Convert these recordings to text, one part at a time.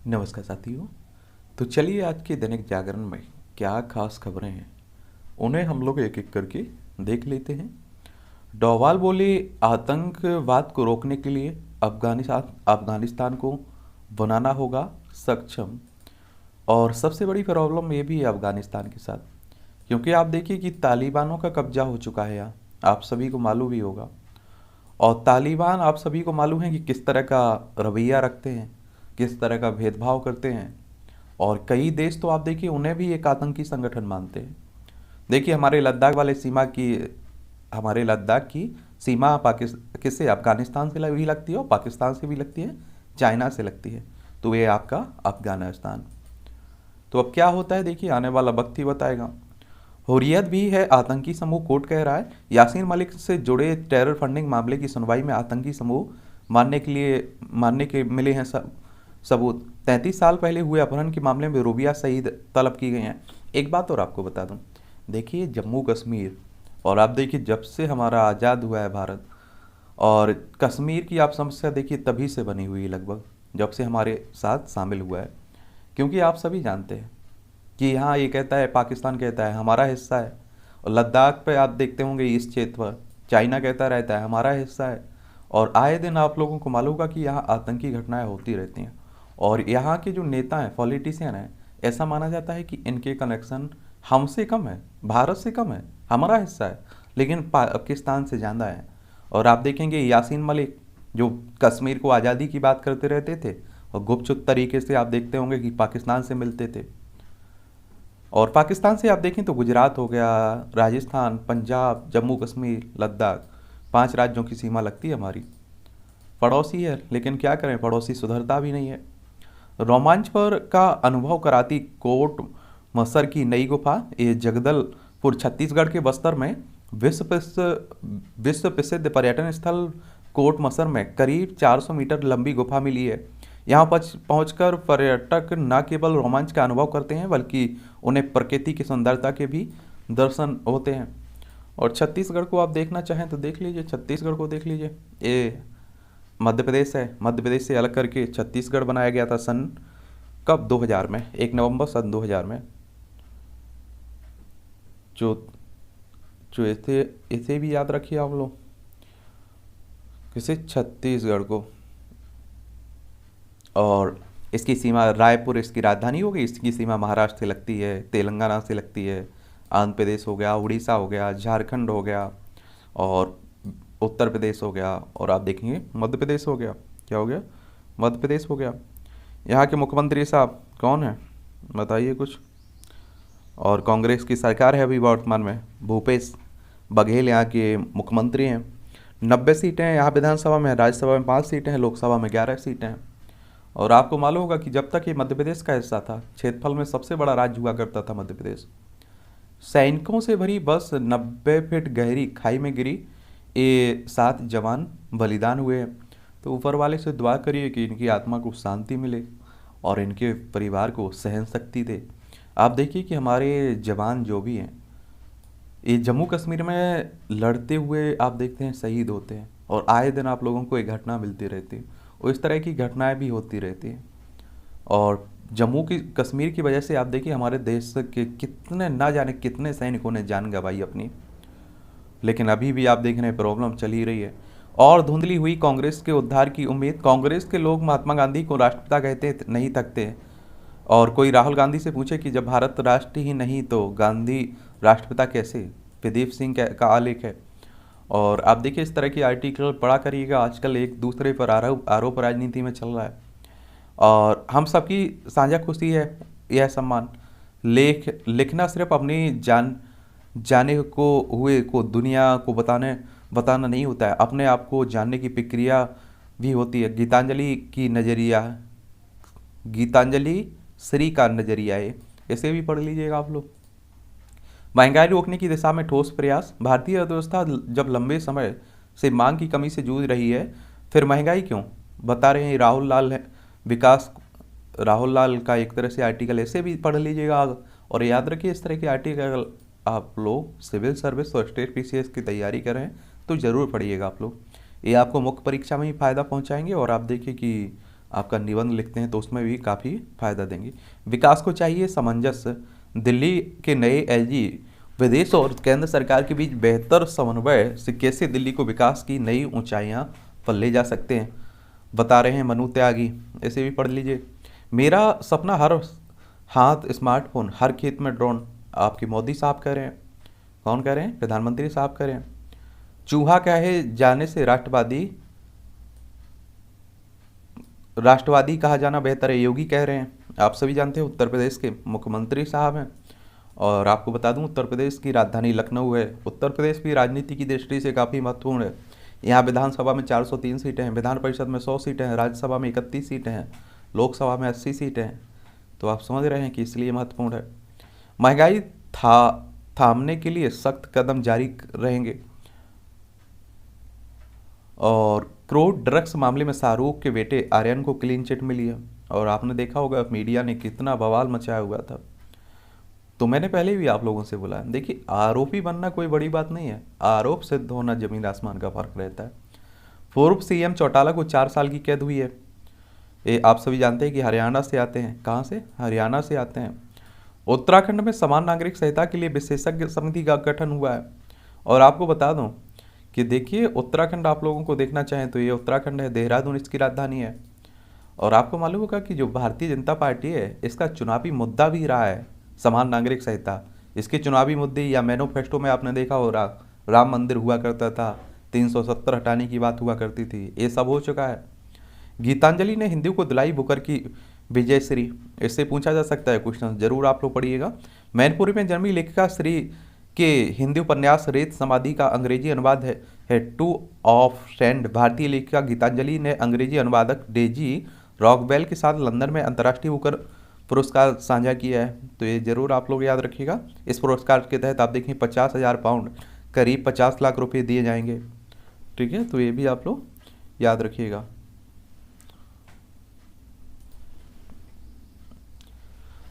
नमस्कार साथियों। तो चलिए आज के दैनिक जागरण में क्या खास खबरें हैं उन्हें हम लोग एक एक करके देख लेते हैं। डोवाल बोले, आतंकवाद को रोकने के लिए अफगानिस्तान को बनाना होगा सक्षम। और सबसे बड़ी प्रॉब्लम ये भी है अफगानिस्तान के साथ, क्योंकि आप देखिए कि तालिबानों का कब्जा हो चुका है यहाँ, आप सभी को मालूम ही होगा। और तालिबान आप सभी को मालूम है कि किस तरह का रवैया रखते हैं, किस तरह का भेदभाव करते हैं। और कई देश तो आप देखिए उन्हें भी एक आतंकी संगठन मानते हैं। देखिए हमारे लद्दाख की सीमा पाकिस्तान किससे, अफगानिस्तान से भी लगती है और पाकिस्तान से भी लगती है, चाइना से लगती है। तो ये आपका अफगानिस्तान। तो अब क्या होता है देखिए, आने वाला वक्त ही बताएगा। हुर्रियत भी है आतंकी समूह, कोर्ट कह रहा है यासीन मलिक से जुड़े टेरर फंडिंग मामले की सुनवाई में आतंकी समूह मानने के मिले हैं सबूत। 33 साल पहले हुए अपहरण के मामले में रूबिया शहीद तलब की गई हैं। एक बात और आपको बता दूं, देखिए जम्मू कश्मीर, और आप देखिए जब से हमारा आज़ाद हुआ है भारत, और कश्मीर की आप समस्या देखिए तभी से बनी हुई है, लगभग जब से हमारे साथ शामिल हुआ है। क्योंकि आप सभी जानते हैं कि यहाँ ये कहता है, पाकिस्तान कहता है हमारा हिस्सा है, और लद्दाख पे आप देखते होंगे इस क्षेत्र पर चाइना कहता रहता है हमारा हिस्सा है। और आए दिन आप लोगों को मालूम होगा कि यहाँ आतंकी घटनाएं होती रहती हैं। और यहाँ के जो नेता हैं, पॉलिटिशियन हैं, ऐसा माना जाता है कि इनके कनेक्शन हमसे कम है, भारत से कम है, हमारा हिस्सा है, लेकिन पाकिस्तान से ज़्यादा है। और आप देखेंगे यासीन मलिक जो कश्मीर को आज़ादी की बात करते रहते थे, और गुपचुप तरीके से आप देखते होंगे कि पाकिस्तान से मिलते थे। और पाकिस्तान से आप देखें तो गुजरात हो गया, राजस्थान, पंजाब, जम्मू कश्मीर, लद्दाख, 5 राज्यों की सीमा लगती है हमारी। पड़ोसी है, लेकिन क्या करें, पड़ोसी सुधरता भी नहीं है। रोमांच पर का अनुभव कराती कोट मसर की नई गुफा, ये जगदलपुर छत्तीसगढ़ के बस्तर में विश्व प्रसिद्ध पर्यटन स्थल कोट मसर में करीब 400 मीटर लंबी गुफा मिली है। यहाँ पर पहुंचकर पर्यटक न केवल रोमांच का अनुभव करते हैं, बल्कि उन्हें प्रकृति की सुंदरता के भी दर्शन होते हैं। और छत्तीसगढ़ को आप देखना चाहें तो देख लीजिए, छत्तीसगढ़ को देख लीजिए। ये मध्य प्रदेश है, मध्य प्रदेश से अलग करके छत्तीसगढ़ बनाया गया था सन कब, 2000 में, 1 नवंबर सन 2000 में। जो जो इसे इसे भी याद रखिए आप लोग, किसे, छत्तीसगढ़ को। और इसकी सीमा रायपुर इसकी राजधानी हो गई, इसकी सीमा महाराष्ट्र से लगती है, तेलंगाना से लगती है, आंध्र प्रदेश हो गया, उड़ीसा हो गया, झारखंड हो गया, और उत्तर प्रदेश हो गया, और आप देखेंगे मध्य प्रदेश हो गया। क्या हो गया, मध्य प्रदेश हो गया। यहाँ के मुख्यमंत्री साहब कौन है बताइए कुछ। और कांग्रेस की सरकार है अभी वर्तमान में, भूपेश बघेल यहाँ के मुख्यमंत्री हैं। 90 सीटें यहाँ विधानसभा में, राज्यसभा में 5 सीटें हैं, लोकसभा में 11 सीटें हैं। और आपको मालूम होगा कि जब तक ये मध्य प्रदेश का हिस्सा था, क्षेत्रफल में सबसे बड़ा राज्य हुआ करता था मध्य प्रदेश। सैनिकों से भरी बस 90 फीट गहरी खाई में गिरी, ये 7 जवान बलिदान हुए हैं। तो ऊपर वाले से दुआ करिए कि इनकी आत्मा को शांति मिले और इनके परिवार को सहन शक्ति दे। आप देखिए कि हमारे जवान जो भी हैं, ये जम्मू कश्मीर में लड़ते हुए आप देखते हैं शहीद होते हैं, और आए दिन आप लोगों को एक घटना मिलती रहती है, और इस तरह की घटनाएं भी होती रहती हैं। और जम्मू की कश्मीर की वजह से आप देखिए हमारे देश के कितने, ना जाने कितने सैनिकों ने जान गंवाई अपनी। लेकिन अभी भी आप देख रहे हैं प्रॉब्लम चल ही रही है। और धुंधली हुई कांग्रेस के उद्धार की उम्मीद, कांग्रेस के लोग महात्मा गांधी को राष्ट्रपिता कहते नहीं थकते। और कोई राहुल गांधी से पूछे कि जब भारत राष्ट्र ही नहीं तो गांधी राष्ट्रपिता कैसे, प्रदीप सिंह का आलेख है। और आप देखिए इस तरह की आर्टिकल पढ़ा करिएगा, आजकल एक दूसरे पर आरोप राजनीति में चल रहा है। और हम सबकी साझा खुशी है यह सम्मान। लिखना सिर्फ अपनी जाने को हुए को दुनिया को बताना नहीं होता है, अपने आप को जानने की प्रक्रिया भी होती है। गीतांजलि श्री का नजरिया है, इसे भी पढ़ लीजिएगा आप लोग। महंगाई रोकने की दिशा में ठोस प्रयास, भारतीय अर्थव्यवस्था जब लंबे समय से मांग की कमी से जूझ रही है, फिर महंगाई क्यों, बता रहे हैं राहुल लाल का एक तरह से आर्टिकल, ऐसे भी पढ़ लीजिएगा। और याद रखिए इस तरह के आर्टिकल आप लोग सिविल सर्विस और स्टेट पीसीएस की तैयारी कर रहे हैं तो ज़रूर पढ़िएगा आप लोग, ये आपको मुख्य परीक्षा में ही फ़ायदा पहुंचाएंगे। और आप देखिए कि आपका निबंध लिखते हैं तो उसमें भी काफ़ी फायदा देंगी। विकास को चाहिए सामंजस्य, दिल्ली के नए एलजी विदेश और केंद्र सरकार के बीच बेहतर समन्वय से कैसे दिल्ली को विकास की नई ऊंचाइयां पर ले जा सकते हैं, बता रहे हैं मनु त्यागी। ऐसे भी पढ़ लीजिए। मेरा सपना हर हाथ स्मार्टफोन, हर खेत में ड्रोन, आपके मोदी साहब कह रहे हैं। कौन कह रहे हैं? प्रधानमंत्री साहब कह रहे हैं। चूहा कहे जाने से राष्ट्रवादी कहा जाना बेहतर है, योगी कह रहे हैं। आप सभी जानते हैं उत्तर प्रदेश के मुख्यमंत्री साहब हैं। और आपको बता दूं उत्तर प्रदेश की राजधानी लखनऊ है। उत्तर प्रदेश भी राजनीति की दृष्टि से काफ़ी महत्वपूर्ण है। यहाँ विधानसभा में 403 सीटें हैं, विधान परिषद में 100 सीटें हैं, राज्यसभा में 31 सीटें हैं, लोकसभा में 80 सीटें हैं। तो आप समझ रहे हैं कि इसलिए महत्वपूर्ण है। महंगाई थामने के लिए सख्त कदम जारी रहेंगे। और क्रोड ड्रग्स मामले में शाहरुख के बेटे आर्यन को क्लीन चिट मिली है। और आपने देखा होगा मीडिया ने कितना बवाल मचाया हुआ था। तो मैंने पहले भी आप लोगों से बोला, देखिए आरोपी बनना कोई बड़ी बात नहीं है, आरोप सिद्ध होना जमीन आसमान का फर्क रहता है। पूर्व सीएम चौटाला को 4 साल की कैद हुई है। ये आप सभी जानते हैं कि हरियाणा से आते हैं। कहाँ से? हरियाणा से आते हैं। उत्तराखंड में समान नागरिक संहिता के लिए विशेषज्ञ समिति का गठन हुआ है। और आपको बता दूं कि देखिए उत्तराखंड आप लोगों को देखना चाहें तो ये उत्तराखंड है, देहरादून इसकी राजधानी है। और आपको मालूम होगा कि जो भारतीय जनता पार्टी है इसका चुनावी मुद्दा भी रहा है समान नागरिक संहिता। इसके चुनावी मुद्दे या मैनिफेस्टो में आपने देखा हो रहा, राम मंदिर हुआ करता था, 370 हटाने की बात हुआ करती थी, ये सब हो चुका है। गीतांजलि ने हिंदू को दिलाई बुकर की विजय श्री। इससे पूछा जा सकता है क्वेश्चन, जरूर आप लोग पढ़िएगा। मैनपुरी में जन्मी लेखिका श्री के हिंदी उपन्यास रेत समाधि का अंग्रेजी अनुवाद है टू ऑफ सेंड। भारतीय लेखिका गीतांजलि ने अंग्रेजी अनुवादक डेजी रॉकवेल के साथ लंदन में अंतर्राष्ट्रीय बुकर पुरस्कार साझा किया है। तो ये जरूर आप लोग याद रखिएगा। इस पुरस्कार के तहत आप देखें 50,000 पाउंड, करीब 50 लाख रुपए दिए जाएंगे। ठीक है, तो ये भी आप लोग याद रखिएगा।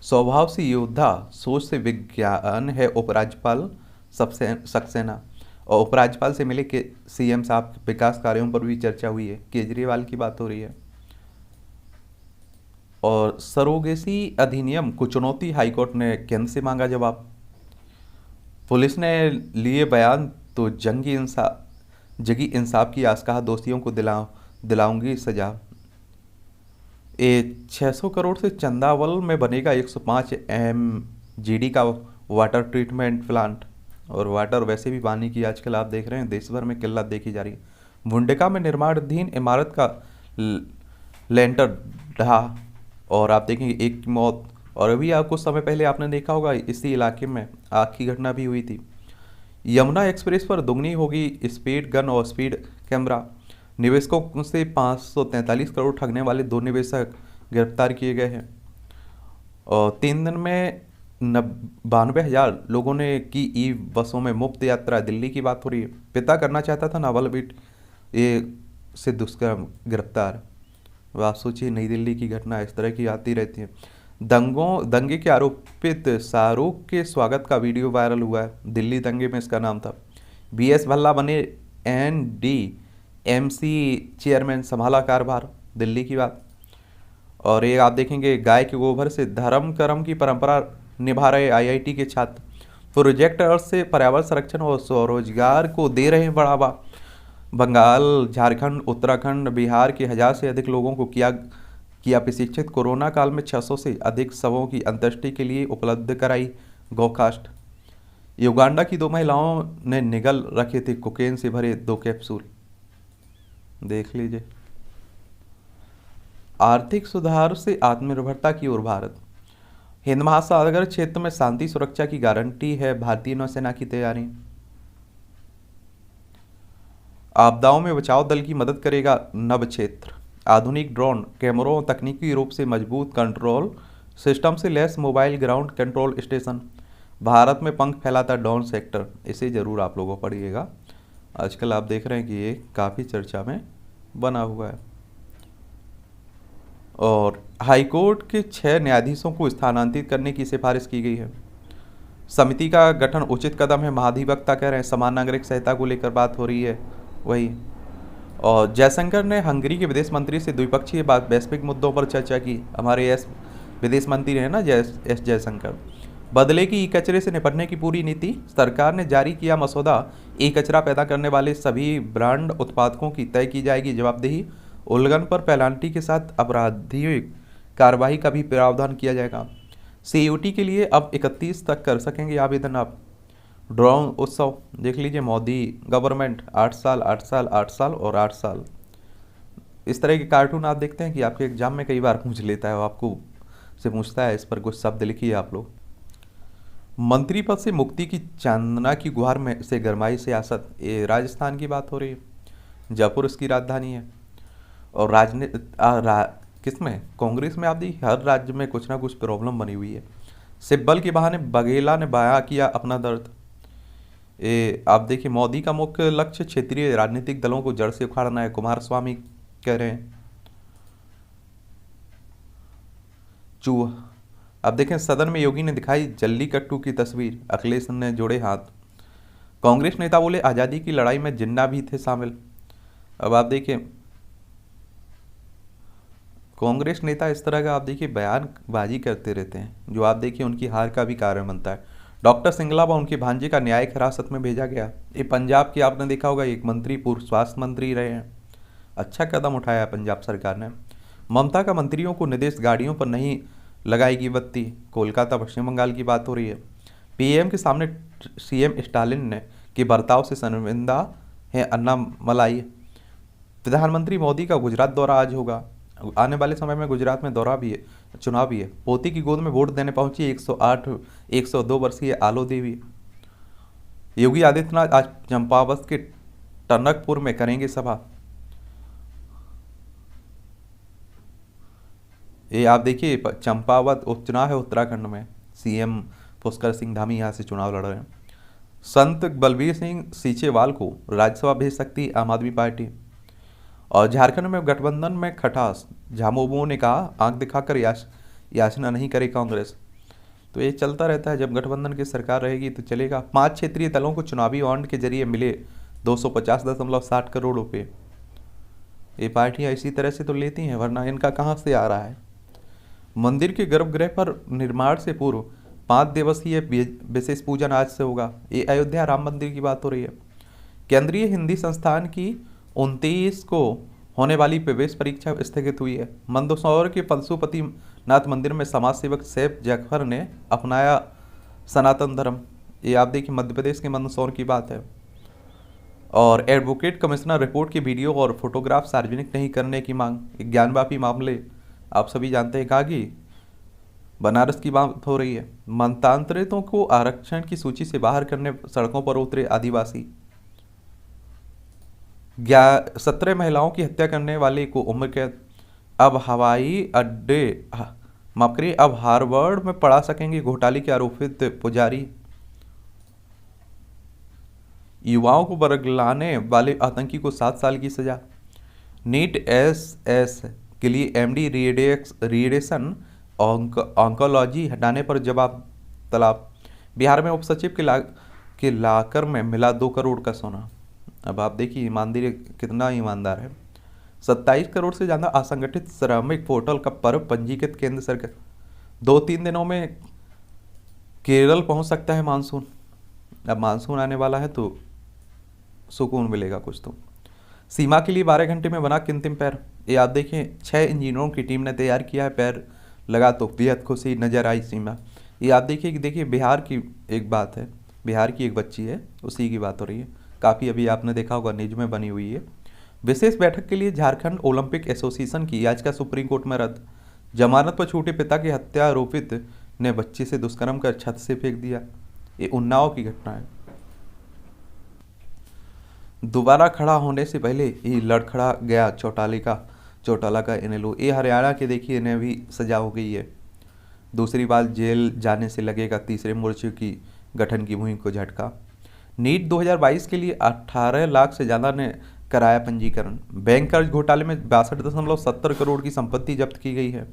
स्वभाव से योद्धा, सोच से विज्ञान है उपराज्यपाल सक्सेना। और उपराज्यपाल से मिले के सीएम साहब विकास कार्यों पर भी चर्चा हुई है। केजरीवाल की बात हो रही है। और सरोगेसी अधिनियम को चुनौती, हाईकोर्ट ने केंद्र से मांगा जवाब। पुलिस ने लिए बयान तो जगी इंसाफ की आस, कहा दोषियों को दिलाऊंगी सजा। 600 करोड़ से चंदावल में बनेगा 105 MGD का वाटर ट्रीटमेंट प्लांट। और वाटर वैसे भी पानी की आजकल आप देख रहे हैं देश भर में किल्लत देखी जा रही है। भुंडका में निर्माणाधीन इमारत का लेंटर ढहा और आप देखेंगे एक की मौत। और अभी कुछ समय पहले आपने देखा होगा इसी इलाके में आग की घटना भी हुई थी। यमुना एक्सप्रेस पर दुगनी होगी स्पीड गन और स्पीड कैमरा। निवेशकों से 543 करोड़ ठगने वाले 2 निवेशक गिरफ्तार किए गए हैं। और 3 दिन में 92,000 लोगों ने की ई बसों में मुफ्त यात्रा। दिल्ली की बात हो रही है। पिता करना चाहता था नाबालिग ये से दुष्कर्म, गिरफ्तार। आप सोचिए, नई दिल्ली की घटना इस तरह की आती रहती है। दंगे के आरोपित शाहरुख के स्वागत का वीडियो वायरल हुआ है। दिल्ली दंगे में इसका नाम था। BS भल्ला बने NDMC चेयरमैन, संभाला कार्यभार। दिल्ली की बात। और ये आप देखेंगे गाय के गोबर से धर्म कर्म की परंपरा निभा रहे IIT के छात्र। प्रोजेक्ट अर्थ से पर्यावरण संरक्षण और स्वरोजगार को दे रहे हैं बढ़ावा। बंगाल, झारखंड, उत्तराखंड, बिहार के 1000 से अधिक लोगों को किया प्रशिक्षित। कोरोना काल में 600 से अधिक शवों की अंत्येष्टि के लिए उपलब्ध कराई गौकास्ट। युगांडा की 2 महिलाओं ने निगल रखे थे कोकेन से भरे 2 कैप्सूल। देख लीजिए। आर्थिक सुधार से आत्मनिर्भरता की ओर भारत। हिंद महासागर क्षेत्र में शांति सुरक्षा की गारंटी है भारतीय नौसेना की तैयारी। आपदाओं में बचाव दल की मदद करेगा नव क्षेत्र। आधुनिक ड्रोन कैमरों, तकनीकी रूप से मजबूत कंट्रोल सिस्टम से लैस मोबाइल ग्राउंड कंट्रोल स्टेशन। भारत में पंख फैलाता ड्रोन सेक्टर। इसे जरूर आप लोगों पढ़िएगा। आजकल आप देख रहे हैं कि ये काफ़ी चर्चा में बना हुआ है। और हाईकोर्ट के 6 न्यायाधीशों को स्थानांतरित करने की सिफारिश की गई है। समिति का गठन उचित कदम है, महाधिवक्ता कह रहे हैं। समान नागरिक संहिता को लेकर बात हो रही है। वही और जयशंकर ने हंगरी के विदेश मंत्री से द्विपक्षीय वैश्विक मुद्दों पर चर्चा की। हमारे एस विदेश मंत्री हैं ना, एस जयशंकर। बदले की ई कचरे से निपटने की पूरी नीति। सरकार ने जारी किया मसौदा। ई कचरा पैदा करने वाले सभी ब्रांड उत्पादकों की तय की जाएगी जवाबदेही। उल्लंघन पर पेनाल्टी के साथ आपराधिक कार्रवाई का भी प्रावधान किया जाएगा। सीयूटी के लिए अब 31 तक कर सकेंगे आवेदन आप। ड्रोन उत्सव देख लीजिए, मोदी गवर्नमेंट 8 साल 8 साल 8 साल और 8 साल। इस तरह के कार्टून आप देखते हैं कि आपके एग्जाम में कई बार पूछ लेता है, वो आपको से पूछता है, इस पर कुछ शब्द लिखिए आप लोग। मंत्री पद से मुक्ति की चांदना की गुहार में से गरमाई सियासत। ये राजस्थान की बात हो रही है, जयपुर इसकी राजधानी है। और किसमें, कांग्रेस में आप दी हर राज्य में कुछ ना कुछ प्रॉब्लम बनी हुई है। सिब्बल के बहाने बघेला ने बयां किया अपना दर्द। ये आप देखिए, मोदी का मुख्य लक्ष्य क्षेत्रीय राजनीतिक दलों को जड़ से उखाड़ना है, कुमारस्वामी कह रहे हैं। चूहा अब देखें, सदन में योगी ने दिखाई जल्लीकट्टू की तस्वीर, अखिलेश ने जोड़े हाथ। कांग्रेस नेता बोले आज़ादी की लड़ाई में जिन्ना भी थे शामिल। अब आप देखिए, कांग्रेस नेता इस तरह का आप देखिए बयानबाजी करते रहते हैं, जो आप देखिए उनकी हार का भी कारण बनता है। डॉक्टर सिंगला व उनके भांजे का न्यायिक हिरासत में भेजा गया। ये पंजाब की आपने देखा होगा, एक मंत्री पूर्व स्वास्थ्य मंत्री रहे हैं। अच्छा कदम उठाया है पंजाब सरकार ने। ममता का मंत्रियों को निर्देश, गाड़ियों पर नहीं लगाएगी बत्ती। कोलकाता पश्चिम बंगाल की बात हो रही है। पीएम के सामने सीएम स्टालिन ने के बर्ताव से शर्मिंदा है अन्नामलाई। प्रधानमंत्री मोदी का गुजरात दौरा आज होगा। आने वाले समय में गुजरात में दौरा भी है, चुनाव भी है। पोती की गोद में वोट देने पहुंची 102 वर्षीय आलो देवी। योगी आदित्यनाथ आज चंपावत के टनकपुर में करेंगे सभा। ये आप देखिए, चंपावत उपचुनाव है उत्तराखंड में। सीएम पुष्कर सिंह धामी यहाँ से चुनाव लड़ रहे हैं। संत बलबीर सिंह सीचेवाल को राज्यसभा भेज सकती आम आदमी पार्टी। और झारखंड में गठबंधन में खटास, झामुमो ने कहा आंख दिखाकर याचना नहीं करे कांग्रेस। तो ये चलता रहता है, जब गठबंधन की सरकार रहेगी तो चलेगा। 5 क्षेत्रीय दलों को चुनावी बॉन्ड के जरिए मिले 250.60 करोड़ रुपए। ये पार्टियां इसी तरह से तो लेती हैं, वरना इनका कहाँ से आ रहा है। मंदिर के गर्भगृह पर निर्माण से पूर्व 5 दिवसीय विशेष पूजन आज से होगा। ये अयोध्या राम मंदिर की बात हो रही है। केंद्रीय हिंदी संस्थान की 29 को होने वाली प्रवेश परीक्षा स्थगित हुई है। मंदसौर के पशुपति नाथ मंदिर में समाज सेवक सैफ जैफर ने अपनाया सनातन धर्म। ये आप देखिए, मध्य प्रदेश के मंदसौर की बात है। और एडवोकेट कमिश्नर रिपोर्ट की वीडियो और फोटोग्राफ सार्वजनिक नहीं करने की मांग। ज्ञानवापी मामले आप सभी जानते हैं, कहा कि बनारस की बात हो रही है। मतांतरितों को आरक्षण की सूची से बाहर करने सड़कों पर उतरे आदिवासी। 17 महिलाओं की हत्या करने वाले को उम्र कैद। अब हवाई अड्डे माफ करिए, अब हार्वर्ड में पढ़ा सकेंगे घोटाले के आरोपित पुजारी। युवाओं को बरगलाने वाले आतंकी को 7 साल की सजा। नीट एस के लिए एमडी रेडिएशन ऑन्कोलॉजी हटाने पर जवाब तलब। बिहार में उपसचिव के लाकर में मिला 2 करोड़ का सोना। अब आप देखिए ईमानदारी कितना ईमानदार है। 27 करोड़ से ज़्यादा असंगठित श्रमिक पोर्टल का पर्व पंजीकृत केंद्र सरकार। 2-3 दिनों में केरल पहुंच सकता है मानसून। अब मानसून आने वाला है तो सुकून मिलेगा कुछ तो। सीमा के लिए 12 घंटे में बना कृत्रिम पैर। ये आप देखें, 6 इंजीनियरों की टीम ने तैयार किया है पैर लगा, तो बेहद खुशी नजर आई सीमा। ये आप देखिए कि देखिए बिहार की एक बात है, बिहार की एक बच्ची है, उसी की बात हो रही है। काफ़ी अभी आपने देखा होगा न्यूज में बनी हुई है। विशेष बैठक के लिए झारखंड ओलंपिक एसोसिएशन की याचिका सुप्रीम कोर्ट में रद्द। जमानत पर छूटे पिता के हत्या आरोपित ने बच्ची से दुष्कर्म कर छत से फेंक दिया। ये उन्नाव की घटना है। दोबारा खड़ा होने से पहले ही लड़खड़ा गया चौटाला का इनेलो। ये हरियाणा के देखिए इन्हें भी सजा हो गई है। दूसरी बार जेल जाने से लगेगा तीसरे मोर्चे की गठन की मुहिम को झटका। नीट 2022 के लिए 18 लाख से ज़्यादा ने कराया पंजीकरण। बैंक कर्ज घोटाले में 62.70 करोड़ की संपत्ति जब्त की गई है।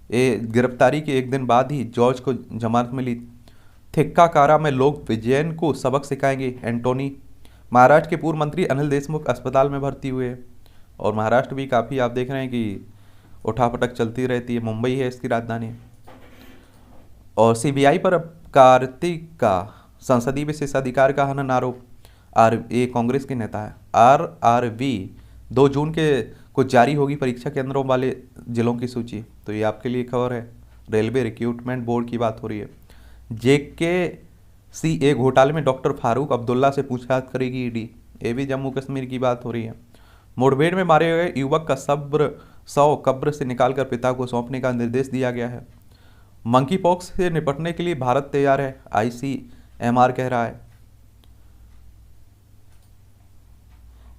ये गिरफ्तारी के एक दिन बाद ही जॉर्ज को जमानत मिली। थिक्का कारा में लोग विजयन को सबक सिखाएंगे, एंटोनी। महाराष्ट्र के पूर्व मंत्री अनिल देशमुख अस्पताल में भर्ती हुए। और महाराष्ट्र भी काफ़ी आप देख रहे हैं कि उठापटक चलती रहती है, मुंबई है इसकी राजधानी। और सीबीआई पर अब कार्तिक का संसदीय विशेषाधिकार का हनन आरोप। ये कांग्रेस के नेता है। RRV 2 जून के को जारी होगी परीक्षा केंद्रों वाले जिलों की सूची। तो ये आपके लिए खबर है। रेलवे रिक्रूटमेंट बोर्ड की बात हो रही है। JKCA घोटाले में डॉक्टर फारूक अब्दुल्ला से पूछताछ करेगी ईडी। ये भी जम्मू कश्मीर की बात हो रही है। मुठभेड़ में मारे गए युवक का शव कब्र से निकालकर पिता को सौंपने का निर्देश दिया गया है। मंकी पॉक्स से निपटने के लिए भारत तैयार है, ICMR कह रहा है।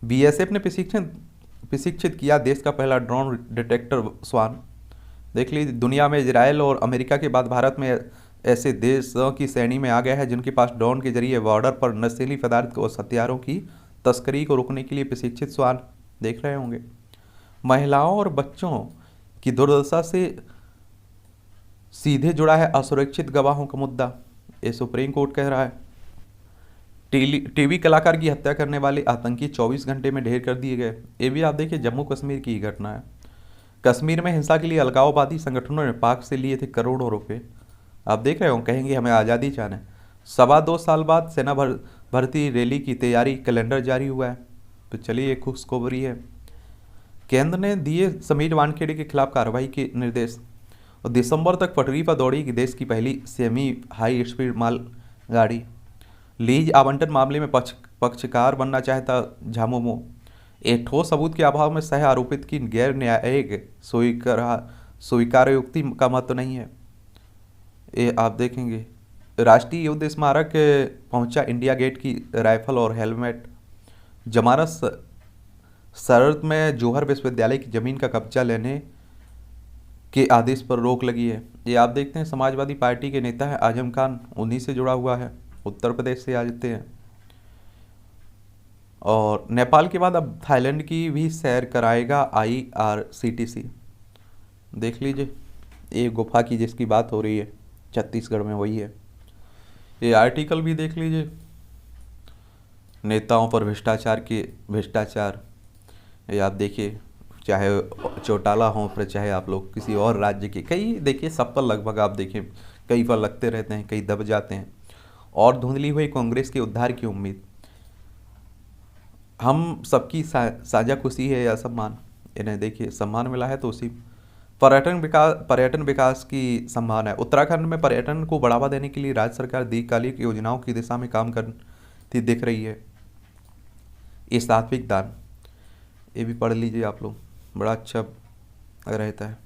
BSF ने प्रशिक्षित किया देश का पहला ड्रोन डिटेक्टर स्वान। देख लीजिए, दुनिया में इजराइल और अमेरिका के बाद भारत में ऐसे देशों की श्रेणी में आ गया है जिनके पास ड्रोन के जरिए बॉर्डर पर नशीली पदार्थ और हथियारों की तस्करी को रोकने के लिए प्रशिक्षित स्वान देख रहे होंगे। महिलाओं और बच्चों की दुर्दशा से सीधे जुड़ा है असुरक्षित गवाहों का मुद्दा, ये सुप्रीम कोर्ट कह रहा है। टीवी कलाकार की हत्या करने वाले आतंकी 24 घंटे में ढेर कर दिए गए। ये भी आप देखिए जम्मू कश्मीर की ही घटना है। कश्मीर में हिंसा के लिए अलगाववादी संगठनों ने पाक से लिए थे करोड़ों रुपए। आप देख रहे हो, कहेंगे हमें आज़ादी चाहना है। 2.25 साल बाद सेना भर्ती रैली की तैयारी कैलेंडर जारी हुआ है। तो चलिए खुशखबरी है। केंद्र ने दिए समीर वानखेड़े के खिलाफ कार्रवाई के निर्देश। और दिसंबर तक पटरी पर दौड़ेगी देश की पहली सेमी हाई स्पीड माल गाड़ी। लीज आवंटन मामले में पक्षकार बनना चाहता झामुमो। एक ठोस सबूत के अभाव में सह आरोपित की गैर न्यायिक स्वीकारोक्ति का महत्व नहीं है, ये आप देखेंगे। राष्ट्रीय युद्ध स्मारक पहुंचा इंडिया गेट की राइफल और हेलमेट। जमानत शर्त में जौहर विश्वविद्यालय की जमीन का कब्जा लेने के आदेश पर रोक लगी है। ये आप देखते हैं, समाजवादी पार्टी के नेता है आजम खान, उन्हीं से जुड़ा हुआ है, उत्तर प्रदेश से आ जाते हैं। और नेपाल के बाद अब थाईलैंड की भी सैर कराएगा IRCTC। देख लीजिए, ये गुफा की जिसकी बात हो रही है छत्तीसगढ़ में, वही है। ये आर्टिकल भी देख लीजिए, नेताओं पर भ्रष्टाचार। ये आप देखिए, चाहे चौटाला हो फिर चाहे आप लोग किसी और राज्य के, कई देखिए सब पर लगभग आप देखिए कई पर लगते रहते हैं, कई दब जाते हैं। और धुंधली हुई कांग्रेस के उद्धार की उम्मीद। हम सबकी साझा खुशी है या सम्मान, इन्हें देखिए सम्मान मिला है तो उसी पर्यटन विकास की संभावना है। उत्तराखंड में पर्यटन को बढ़ावा देने के लिए राज्य सरकार दीर्घकालिक योजनाओं की दिशा में काम करती दिख रही है। ये सात्विक दान, ये भी पढ़ लीजिए आप लोग, बड़ा अच्छा रहता है।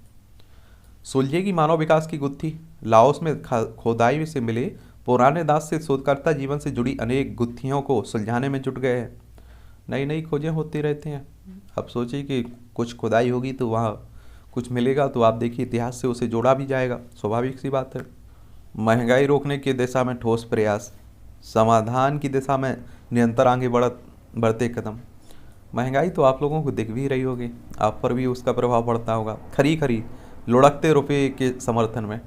सुलझेगी मानव विकास की गुत्थी। लाओस में खोदाई से मिले पुराने दांत से शोधकर्ता जीवन से जुड़ी अनेक गुत्थियों को सुलझाने में जुट गए हैं। नई नई खोजें होती रहती हैं। अब सोचिए कि कुछ खुदाई होगी तो वहाँ कुछ मिलेगा, तो आप देखिए इतिहास से उसे जोड़ा भी जाएगा, स्वाभाविक सी बात है। महंगाई रोकने की दिशा में ठोस प्रयास। समाधान की दिशा में निरंतर आगे बढ़ते कदम। महंगाई तो आप लोगों को दिख भी रही होगी, आप पर भी उसका प्रभाव पड़ता होगा। खरी लुढ़कते रुपये के समर्थन में,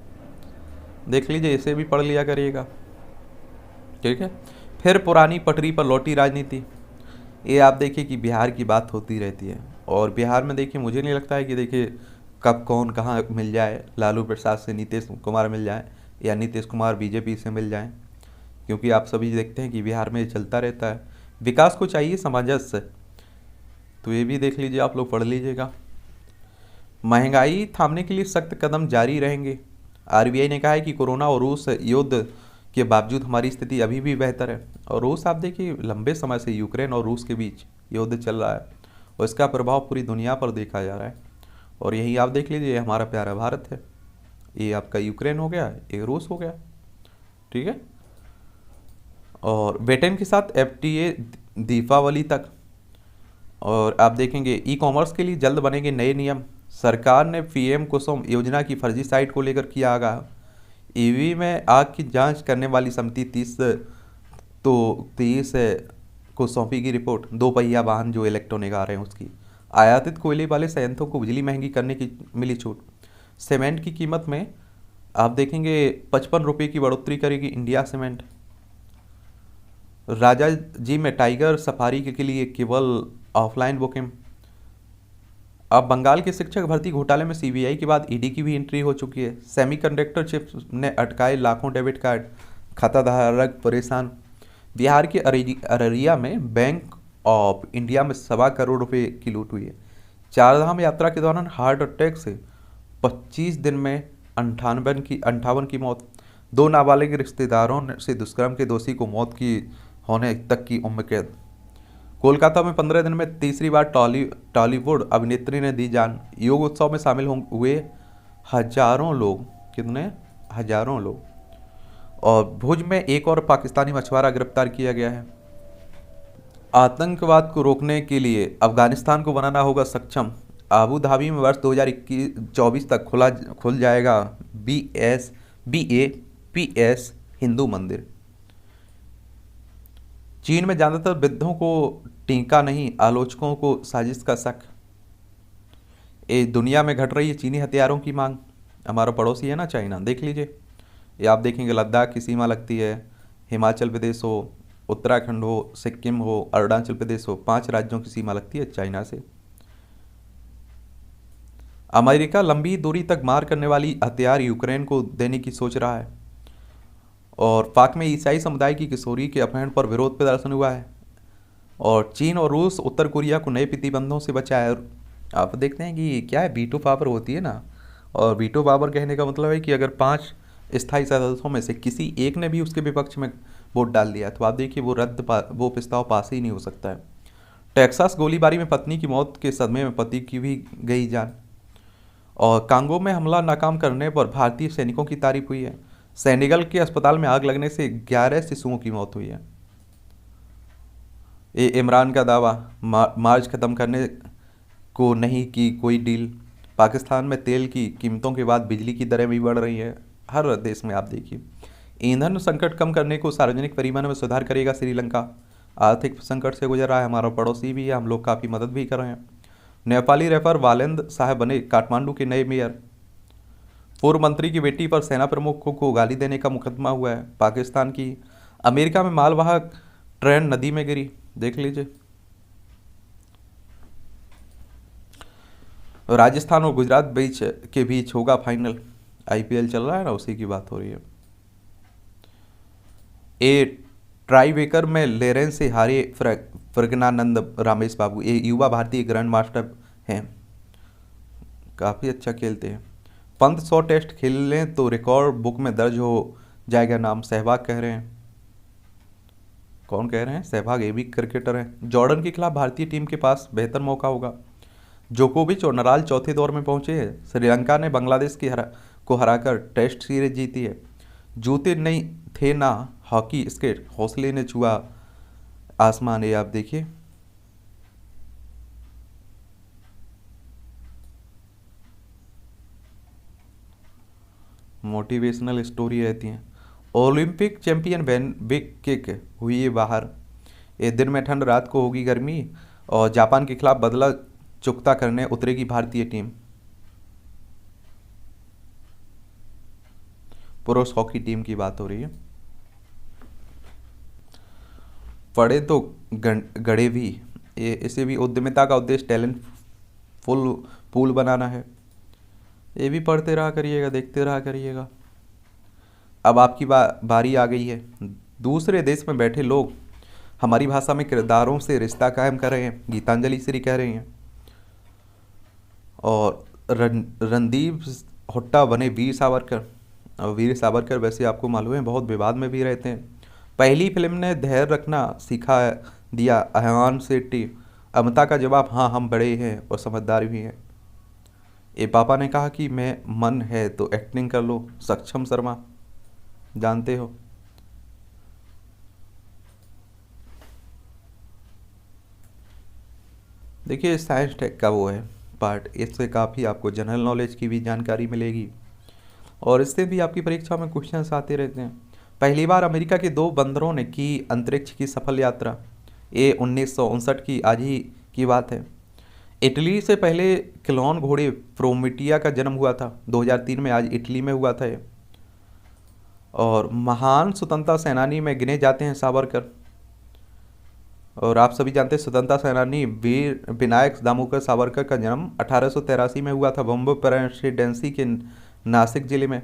देख लीजिए, इसे भी पढ़ लिया करिएगा, ठीक है। फिर पुरानी पटरी पर लौटी राजनीति। ये आप देखिए कि बिहार की बात होती रहती है। और बिहार में देखिए, मुझे नहीं लगता है कि देखिए कब कौन कहाँ मिल जाए, लालू प्रसाद से नीतीश कुमार मिल जाए या नीतीश कुमार बीजेपी से मिल जाए, क्योंकि आप सभी देखते हैं कि बिहार में चलता रहता है। विकास को चाहिए सामंजस्य, तो ये भी देख लीजिए, आप लोग पढ़ लीजिएगा। महंगाई थामने के लिए सख्त कदम जारी रहेंगे। RBI ने कहा है कि कोरोना और रूस युद्ध के बावजूद हमारी स्थिति अभी भी बेहतर है। और रूस आप देखिए, लंबे समय से यूक्रेन और रूस के बीच युद्ध चल रहा है और इसका प्रभाव पूरी दुनिया पर देखा जा रहा है। और यही आप देख लीजिए, हमारा प्यारा भारत है, ये आपका यूक्रेन हो गया, ये रूस हो गया, ठीक है। और ब्रिटेन के साथ FTA दीपावली तक। और आप देखेंगे ई-कॉमर्स के लिए जल्द बनेंगे नए नियम। सरकार ने PM कुसुम योजना की फर्जी साइट को लेकर किया आगाह। EV में आग की जांच करने वाली समिति 30 को सौंपेगी रिपोर्ट। 2 पहिया वाहन जो इलेक्ट्रॉनिक आ रहे हैं उसकी। आयातित कोयले वाले संयंत्रों को बिजली महंगी करने की मिली छूट। सीमेंट की कीमत में आप देखेंगे 55 रुपये की बढ़ोतरी करेगी इंडिया सीमेंट। राजा जी में टाइगर सफारी के लिए केवल ऑफलाइन बुकिंग। अब बंगाल के शिक्षक भर्ती घोटाले में सीबीआई के बाद ईडी की भी एंट्री हो चुकी है। सेमीकंडक्टर चिप्स ने अटकाए लाखों डेबिट कार्ड, खाताधारक परेशान। बिहार के अररिया में बैंक ऑफ इंडिया में 1.25 करोड़ रुपए की लूट हुई है। चारधाम यात्रा के दौरान हार्ट अटैक से 25 दिन में 58 की मौत। 2 नाबालिग रिश्तेदारों से दुष्कर्म के दोषी को मौत की होने तक की उम्र कैद। कोलकाता में 15 दिन में तीसरी बार टॉलीवुड अभिनेत्री ने दी जान। योग उत्सव में शामिल हुए हजारों लोग। कितने? हजारों लोग। और भुज में एक और पाकिस्तानी मछुआरा गिरफ्तार किया गया है। आतंकवाद को रोकने के लिए अफगानिस्तान को बनाना होगा सक्षम। अबू धाबी में वर्ष 2024 तक खुल जाएगा BAPS हिंदू मंदिर। चीन में ज्यादातर वृद्धों को टीका नहीं, आलोचकों को साजिश का शक। दुनिया में घट रही है चीनी हथियारों की मांग। हमारा पड़ोसी है ना चाइना, देख लीजिए। ये आप देखेंगे लद्दाख की सीमा लगती है, हिमाचल प्रदेश हो, उत्तराखंड हो, सिक्किम हो, अरुणाचल प्रदेश हो, 5 राज्यों की सीमा लगती है चाइना से। अमेरिका लंबी दूरी तक मार करने वाली हथियार यूक्रेन को देने की सोच रहा है। और पाक में ईसाई समुदाय की किशोरी के अपहरण पर विरोध प्रदर्शन हुआ है। और चीन और रूस उत्तर कोरिया को नए प्रतिबंधों से बचाया। आप देखते हैं कि क्या है, वीटो पावर होती है ना। और वीटो पावर कहने का मतलब है कि अगर 5 स्थायी सदस्यों में से किसी एक ने भी उसके विपक्ष में वोट डाल दिया तो आप देखिए वो प्रस्ताव पास ही नहीं हो सकता है। टेक्सास गोलीबारी में पत्नी की मौत के सदमे में पति की भी गई जान। और कांगो में हमला नाकाम करने पर भारतीय सैनिकों की तारीफ हुई है। सेनेगल के अस्पताल में आग लगने से 11 शिशुओं की मौत हुई है। इमरान का दावा, मार्च खत्म करने को नहीं की कोई डील। पाकिस्तान में तेल की कीमतों के बाद बिजली की दरें भी बढ़ रही हैं। हर देश में आप देखिए। ईंधन संकट कम करने को सार्वजनिक परिवहन में सुधार करेगा श्रीलंका। आर्थिक संकट से गुजर रहा है, हमारा पड़ोसी भी है, हम लोग काफ़ी मदद भी कर रहे हैं। नेपाली रैपर वालेंद साहब बने काठमांडू के नए मेयर। पूर्व मंत्री की बेटी पर सेना प्रमुख को गाली देने का मुकदमा हुआ है। पाकिस्तान की अमेरिका में मालवाहक ट्रेन नदी में गिरी, देख लीजिए। राजस्थान और गुजरात के बीच होगा फाइनल। IPL चल रहा है ना, उसी की बात हो रही है। ट्राईबेकर में लेरेन से हारे प्रज्ञानंद रामेश बाबू। ये युवा भारतीय ग्रैंड मास्टर हैं, काफ़ी अच्छा खेलते हैं। पंत 100 टेस्ट खेल लें तो रिकॉर्ड बुक में दर्ज हो जाएगा नाम, सहवाग कह रहे हैं। कौन कह रहे हैं? सहवाग। ये भी क्रिकेटर हैं। जॉर्डन के खिलाफ भारतीय टीम के पास बेहतर मौका होगा। जोकोविच और नडाल चौथे दौर में पहुंचे हैं। श्रीलंका ने बांग्लादेश को हराकर टेस्ट सीरीज जीती है। जूते नहीं थे ना हॉकी स्केट, हौसले ने छुआ आसमान। ये आप देखिए। मोटिवेशनल स्टोरी रहती हैं। ओलंपिक चैंपियन बेन किक हुई है बाहर। ये दिन में ठंड, रात को होगी गर्मी। और जापान के खिलाफ बदला चुकता करने उतरेगी भारतीय टीम। पुरुष हॉकी टीम की बात हो रही है। पढ़े तो गड़े भी। इसे भी उद्यमिता का उद्देश्य टैलेंट फुल पूल बनाना है। ये भी पढ़ते रहा करिएगा, देखते रहा करिएगा। अब आपकी बारी आ गई है। दूसरे देश में बैठे लोग हमारी भाषा में किरदारों से रिश्ता कायम कर रहे हैं, गीतांजलि श्री कह रहे हैं। और रणदीप हुड्डा बने वीर सावरकर। और वीर सावरकर वैसे आपको मालूम है बहुत विवाद में भी रहते हैं। पहली फिल्म ने धैर्य रखना सिखा दिया अहान शेट्टी। अमिता का जवाब, हाँ हम बड़े हैं और समझदार भी हैं। ए पापा ने कहा कि मैं मन है तो एक्टिंग कर लो। सक्षम शर्मा, जानते हो। देखिए साइंस टेक का वो है पार्ट, इससे काफ़ी आपको जनरल नॉलेज की भी जानकारी मिलेगी। और इससे भी आपकी परीक्षा में क्वेश्चंस आते रहते हैं। पहली बार अमेरिका के 2 बंदरों ने की अंतरिक्ष की सफल यात्रा। ये 1959 की आज ही की बात है। इटली से पहले क्लोन घोड़े प्रोमिटिया का जन्म हुआ था 2003 में, आज इटली में हुआ था ये। और महान स्वतंत्रता सेनानी में गिने जाते हैं सावरकर। और आप सभी जानते हैं स्वतंत्रता सेनानी वीर विनायक दामोदर सावरकर का जन्म 1883 में हुआ था बॉम्बे प्रेसिडेंसी के नासिक जिले में।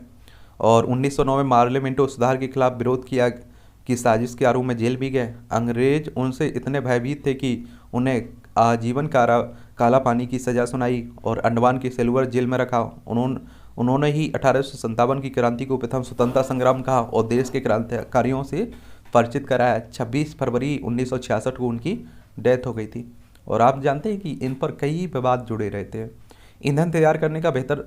और 1909 में पार्लियामेंटो सुधार के खिलाफ विरोध किया की साजिश के आरोप में जेल भी गए। अंग्रेज उनसे इतने भयभीत थे कि उन्हें आजीवन काला पानी की सजा सुनाई और अंडमान की सिल्वर जेल में रखा। उन्होंने ही 1857 की क्रांति को प्रथम स्वतंत्रता संग्राम कहा और देश के क्रांतिकारियों से परिचित कराया। 26 फरवरी 1966 को उनकी डेथ हो गई थी। और आप जानते हैं कि इन पर कई विवाद जुड़े रहते हैं। ईंधन तैयार करने का बेहतर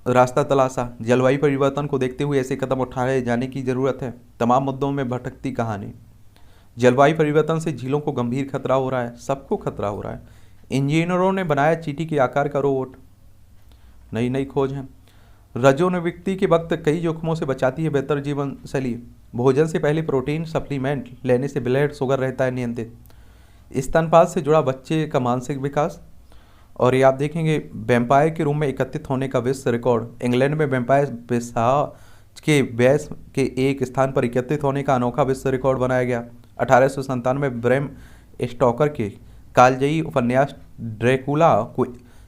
रास्ता तलाशा। जलवायु परिवर्तन को देखते हुए ऐसे कदम उठाए जाने की जरूरत है। तमाम मुद्दों में भटकती कहानी। जलवायु परिवर्तन से झीलों को गंभीर खतरा हो रहा है, सबको खतरा हो रहा है। इंजीनियरों ने बनाया चींटी के आकार का रोबोट, नई नई खोज है। रजोनिवृत्ति के वक्त कई जोखिमों से बचाती है बेहतर जीवन शैली। भोजन से पहले प्रोटीन सप्लीमेंट लेने से ब्लड शुगर रहता है नियंत्रित। स्तनपान से जुड़ा बच्चे का मानसिक विकास। और ये आप देखेंगे वैम्पायर के रूम में एकत्रित होने का विश्व रिकॉर्ड। इंग्लैंड में वैम्पायर पेशाब के वैस के एक स्थान पर एकत्रित होने का अनोखा विश्व रिकॉर्ड बनाया गया। 1897 में ब्रैम स्टोकर के कालजयी उपन्यास ड्रैकुला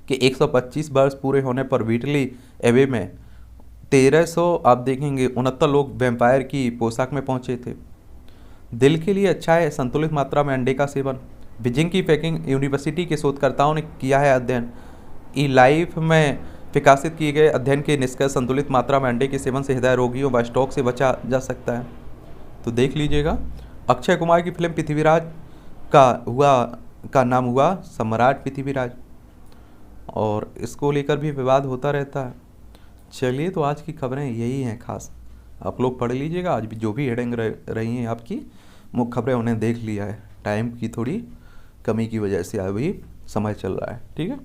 के 125 वर्ष पूरे होने पर व्हीटली एबे में 1300 आप देखेंगे 69 लोग वैम्पायर की पोशाक में पहुंचे थे। दिल के लिए अच्छा है संतुलित मात्रा में अंडे का सेवन। बीजिंग की पेकिंग यूनिवर्सिटी के शोधकर्ताओं ने किया है अध्ययन। ई लाइफ में प्रकाशित किए गए अध्ययन के निष्कर्ष संतुलित मात्रा में अंडे के सेवन से हृदय रोगियों व स्ट्रोक से बचा जा सकता है। तो देख लीजिएगा। अक्षय कुमार की फिल्म पृथ्वीराज का नाम हुआ सम्राट पृथ्वीराज, और इसको लेकर भी विवाद होता रहता है। चलिए, तो आज की खबरें यही हैं खास, आप लोग पढ़ लीजिएगा। आज भी जो भी हेडिंग रही हैं आपकी मुख्य खबरें उन्हें देख लिया है। टाइम की थोड़ी कमी की वजह से अभी समय चल रहा है, ठीक है।